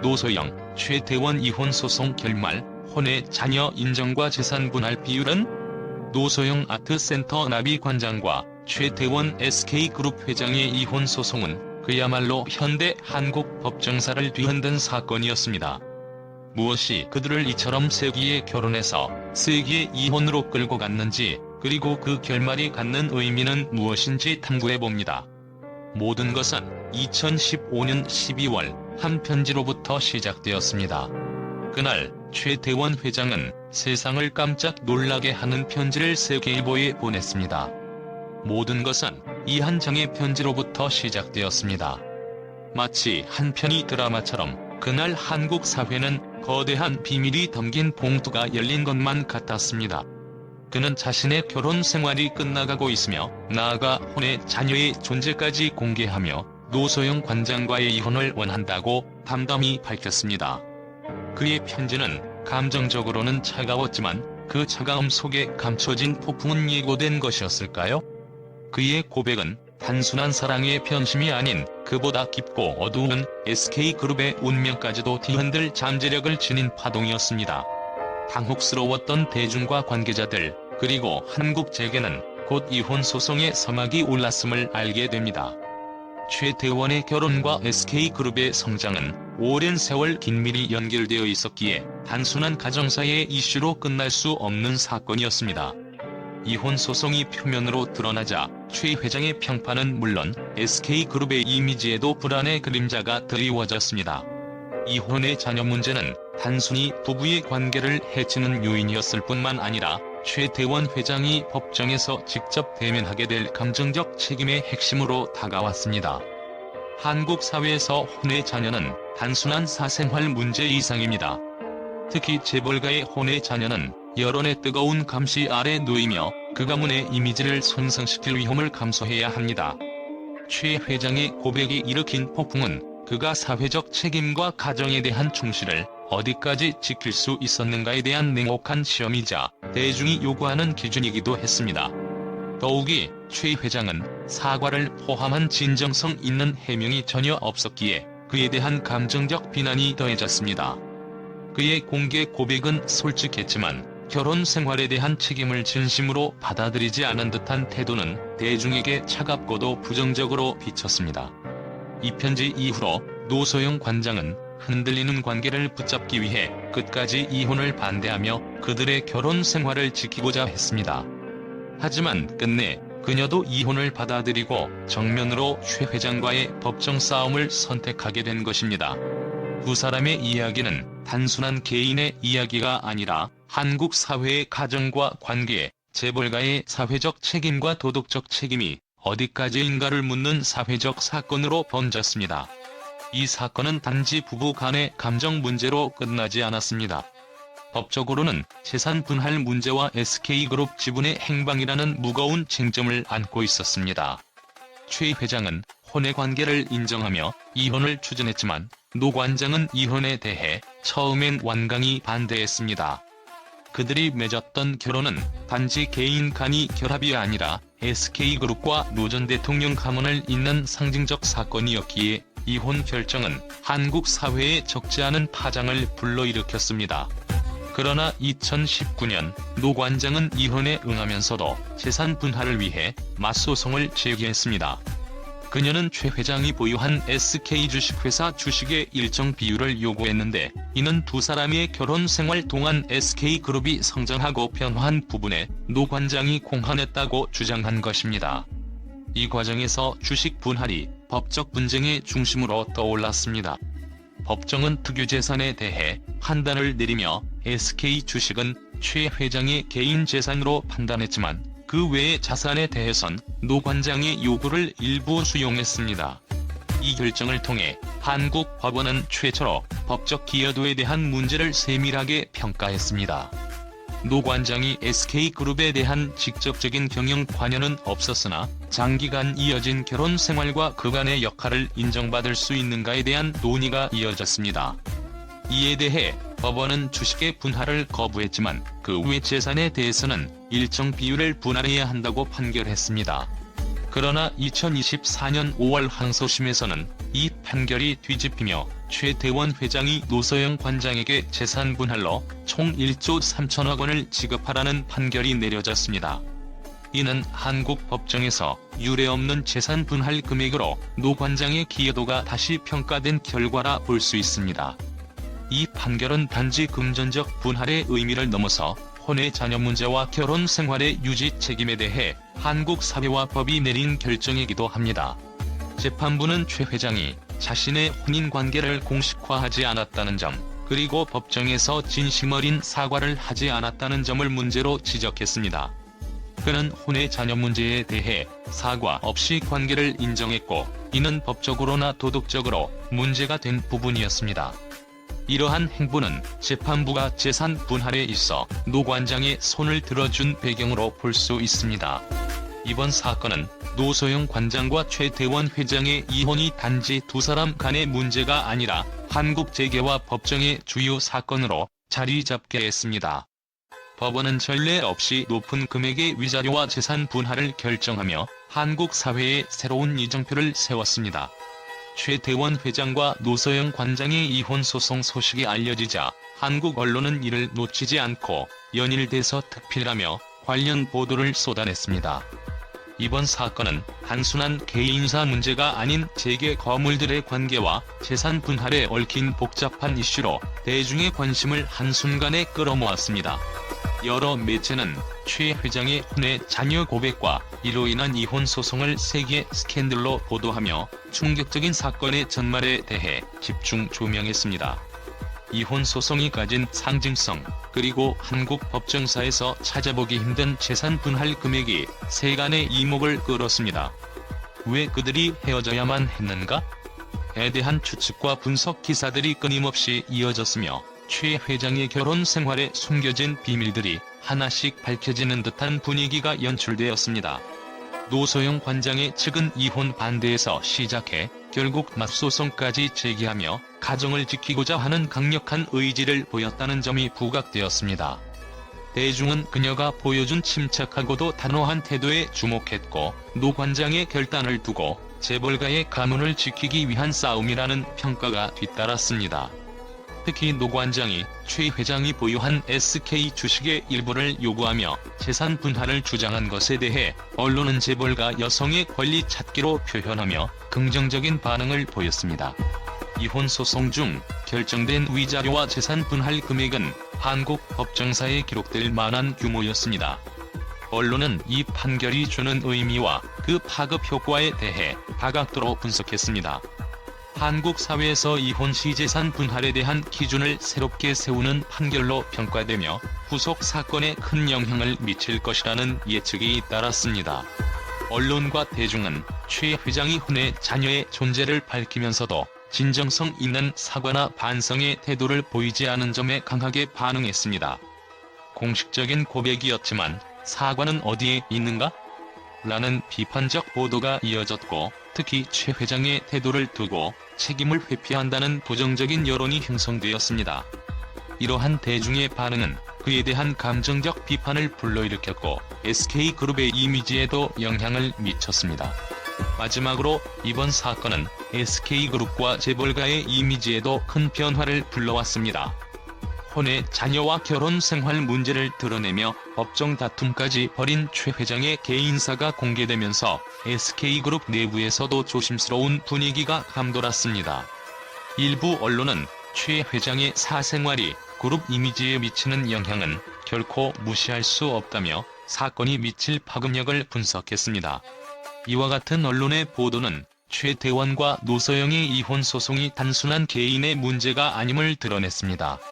노소영, 최태원 이혼 소송 결말, 혼외 자녀 인정과 재산 분할 비율은? 노소영 아트센터 나비 관장과 최태원 SK그룹 회장의 이혼 소송은 그야말로 현대 한국 법정사를 뒤흔든 사건이었습니다. 무엇이 그들을 이처럼 세기의 결혼에서 세기의 이혼으로 끌고 갔는지, 그리고 그 결말이 갖는 의미는 무엇인지 탐구해봅니다. 모든 것은 2015년 12월 한 편지로부터 시작되었습니다. 그날 최태원 회장은 세상을 깜짝 놀라게 하는 편지를 세계일보에 보냈습니다. 모든 것은 이 한 장의 편지로부터 시작되었습니다. 마치 한 편의 드라마처럼 그날 한국 사회는 거대한 비밀이 담긴 봉투가 열린 것만 같았습니다. 그는 자신의 결혼 생활이 끝나가고 있으며 나아가 혼외 자녀의 존재까지 공개하며 노소영 관장과의 이혼을 원한다고 담담히 밝혔습니다. 그의 편지는 감정적으로는 차가웠지만 그 차가움 속에 감춰진 폭풍은 예고된 것이었을까요? 그의 고백은 단순한 사랑의 편심이 아닌 그보다 깊고 어두운 SK그룹의 운명까지도 뒤흔들 잠재력을 지닌 파동이었습니다. 당혹스러웠던 대중과 관계자들, 그리고 한국 재계는 곧 이혼 소송의 서막이 올랐음을 알게 됩니다. 최태원의 결혼과 SK그룹의 성장은 오랜 세월 긴밀히 연결되어 있었기에 단순한 가정사의 이슈로 끝날 수 없는 사건이었습니다. 이혼 소송이 표면으로 드러나자 최 회장의 평판은 물론 SK그룹의 이미지에도 불안의 그림자가 드리워졌습니다. 이혼의 자녀 문제는 단순히 부부의 관계를 해치는 요인이었을 뿐만 아니라 최태원 회장이 법정에서 직접 대면하게 될 감정적 책임의 핵심으로 다가왔습니다. 한국 사회에서 혼외 자녀는 단순한 사생활 문제 이상입니다. 특히 재벌가의 혼외 자녀는 여론의 뜨거운 감시 아래 놓이며 그 가문의 이미지를 손상시킬 위험을 감수해야 합니다. 최 회장의 고백이 일으킨 폭풍은 그가 사회적 책임과 가정에 대한 충실을 어디까지 지킬 수 있었는가에 대한 냉혹한 시험이자 대중이 요구하는 기준이기도 했습니다. 더욱이 최 회장은 사과를 포함한 진정성 있는 해명이 전혀 없었기에 그에 대한 감정적 비난이 더해졌습니다. 그의 공개 고백은 솔직했지만 결혼 생활에 대한 책임을 진심으로 받아들이지 않은 듯한 태도는 대중에게 차갑고도 부정적으로 비쳤습니다. 이 편지 이후로 노소영 관장은 흔들리는 관계를 붙잡기 위해 끝까지 이혼을 반대하며 그들의 결혼 생활을 지키고자 했습니다. 하지만 끝내 그녀도 이혼을 받아들이고 정면으로 최 회장과의 법정 싸움을 선택하게 된 것입니다. 두 사람의 이야기는 단순한 개인의 이야기가 아니라 한국 사회의 가정과 관계, 재벌가의 사회적 책임과 도덕적 책임이 어디까지인가를 묻는 사회적 사건으로 번졌습니다. 이 사건은 단지 부부 간의 감정 문제로 끝나지 않았습니다. 법적으로는 재산 분할 문제와 SK그룹 지분의 행방이라는 무거운 쟁점을 안고 있었습니다. 최 회장은 혼외 관계를 인정하며 이혼을 추진했지만 노 관장은 이혼에 대해 처음엔 완강히 반대했습니다. 그들이 맺었던 결혼은 단지 개인 간의 결합이 아니라 SK그룹과 노 전 대통령 가문을 잇는 상징적 사건이었기에 이혼 결정은 한국 사회에 적지 않은 파장을 불러일으켰습니다. 그러나 2019년 노 관장은 이혼에 응하면서도 재산 분할을 위해 맞소송을 제기했습니다. 그녀는 최 회장이 보유한 SK 주식회사 주식의 일정 비율을 요구했는데 이는 두 사람의 결혼 생활 동안 SK그룹이 성장하고 변화한 부분에 노 관장이 공헌했다고 주장한 것입니다. 이 과정에서 주식 분할이 법적 분쟁의 중심으로 떠올랐습니다. 법정은 특유재산에 대해 판단을 내리며 SK 주식은 최 회장의 개인 재산으로 판단했지만 그 외의 자산에 대해선 노 관장의 요구를 일부 수용했습니다. 이 결정을 통해 한국 법원은 최초로 법적 기여도에 대한 문제를 세밀하게 평가했습니다. 노 관장이 SK그룹에 대한 직접적인 경영 관여는 없었으나 장기간 이어진 결혼 생활과 그간의 역할을 인정받을 수 있는가에 대한 논의가 이어졌습니다. 이에 대해 법원은 주식의 분할을 거부했지만 그 외 재산에 대해서는 일정 비율을 분할해야 한다고 판결했습니다. 그러나 2024년 5월 항소심에서는 이 판결이 뒤집히며 최태원 회장이 노소영 관장에게 재산 분할로 총 1조 3천억 원을 지급하라는 판결이 내려졌습니다. 이는 한국 법정에서 유례없는 재산 분할 금액으로 노 관장의 기여도가 다시 평가된 결과라 볼 수 있습니다. 이 판결은 단지 금전적 분할의 의미를 넘어서 혼외 자녀 문제와 결혼 생활의 유지 책임에 대해 한국 사회와 법이 내린 결정이기도 합니다. 재판부는 최 회장이 자신의 혼인 관계를 공식화하지 않았다는 점, 그리고 법정에서 진심 어린 사과를 하지 않았다는 점을 문제로 지적했습니다. 그는 혼외 자녀 문제에 대해 사과 없이 관계를 인정했고, 이는 법적으로나 도덕적으로 문제가 된 부분이었습니다. 이러한 행보는 재판부가 재산 분할에 있어 노 관장의 손을 들어준 배경으로 볼 수 있습니다. 이번 사건은 노소영 관장과 최태원 회장의 이혼이 단지 두 사람 간의 문제가 아니라 한국 재계와 법정의 주요 사건으로 자리 잡게 했습니다. 법원은 전례 없이 높은 금액의 위자료와 재산 분할을 결정하며 한국 사회에 새로운 이정표를 세웠습니다. 최태원 회장과 노소영 관장의 이혼 소송 소식이 알려지자 한국 언론은 이를 놓치지 않고 연일대서 특필하며 관련 보도를 쏟아냈습니다. 이번 사건은 단순한 개인사 문제가 아닌 재계 거물들의 관계와 재산 분할에 얽힌 복잡한 이슈로 대중의 관심을 한순간에 끌어모았습니다. 여러 매체는 최 회장의 혼외 자녀 고백과 이로 인한 이혼 소송을 세계 스캔들로 보도하며 충격적인 사건의 전말에 대해 집중 조명했습니다. 이혼 소송이 가진 상징성, 그리고 한국 법정사에서 찾아보기 힘든 재산 분할 금액이 세간의 이목을 끌었습니다. 왜 그들이 헤어져야만 했는가? 에 대한 추측과 분석 기사들이 끊임없이 이어졌으며 최 회장의 결혼 생활에 숨겨진 비밀들이 하나씩 밝혀지는 듯한 분위기가 연출되었습니다. 노소영 관장의 측은 이혼 반대에서 시작해 결국 맞소송까지 제기하며 가정을 지키고자 하는 강력한 의지를 보였다는 점이 부각되었습니다. 대중은 그녀가 보여준 침착하고도 단호한 태도에 주목했고, 노 관장의 결단을 두고 재벌가의 가문을 지키기 위한 싸움이라는 평가가 뒤따랐습니다. 특히 노 관장이 최 회장이 보유한 SK 주식의 일부를 요구하며 재산 분할을 주장한 것에 대해 언론은 재벌가 여성의 권리 찾기로 표현하며 긍정적인 반응을 보였습니다. 이혼 소송 중 결정된 위자료와 재산 분할 금액은 한국 법정사에 기록될 만한 규모였습니다. 언론은 이 판결이 주는 의미와 그 파급 효과에 대해 다각도로 분석했습니다. 한국 사회에서 이혼 시 재산 분할에 대한 기준을 새롭게 세우는 판결로 평가되며 후속 사건에 큰 영향을 미칠 것이라는 예측이 잇따랐습니다. 언론과 대중은 최 회장이 혼외 자녀의 존재를 밝히면서도 진정성 있는 사과나 반성의 태도를 보이지 않은 점에 강하게 반응했습니다. 공식적인 고백이었지만 사과는 어디에 있는가? 라는 비판적 보도가 이어졌고, 특히 최 회장의 태도를 두고 책임을 회피한다는 부정적인 여론이 형성되었습니다. 이러한 대중의 반응은 그에 대한 감정적 비판을 불러일으켰고 SK그룹의 이미지에도 영향을 미쳤습니다. 마지막으로 이번 사건은 SK그룹과 재벌가의 이미지에도 큰 변화를 불러왔습니다. 혼외 자녀와 결혼 생활 문제를 드러내며 법정 다툼까지 벌인 최 회장의 개인사가 공개되면서 SK그룹 내부에서도 조심스러운 분위기가 감돌았습니다. 일부 언론은 최 회장의 사생활이 그룹 이미지에 미치는 영향은 결코 무시할 수 없다며 사건이 미칠 파급력을 분석했습니다. 이와 같은 언론의 보도는 최태원과 노소영의 이혼 소송이 단순한 개인의 문제가 아님을 드러냈습니다.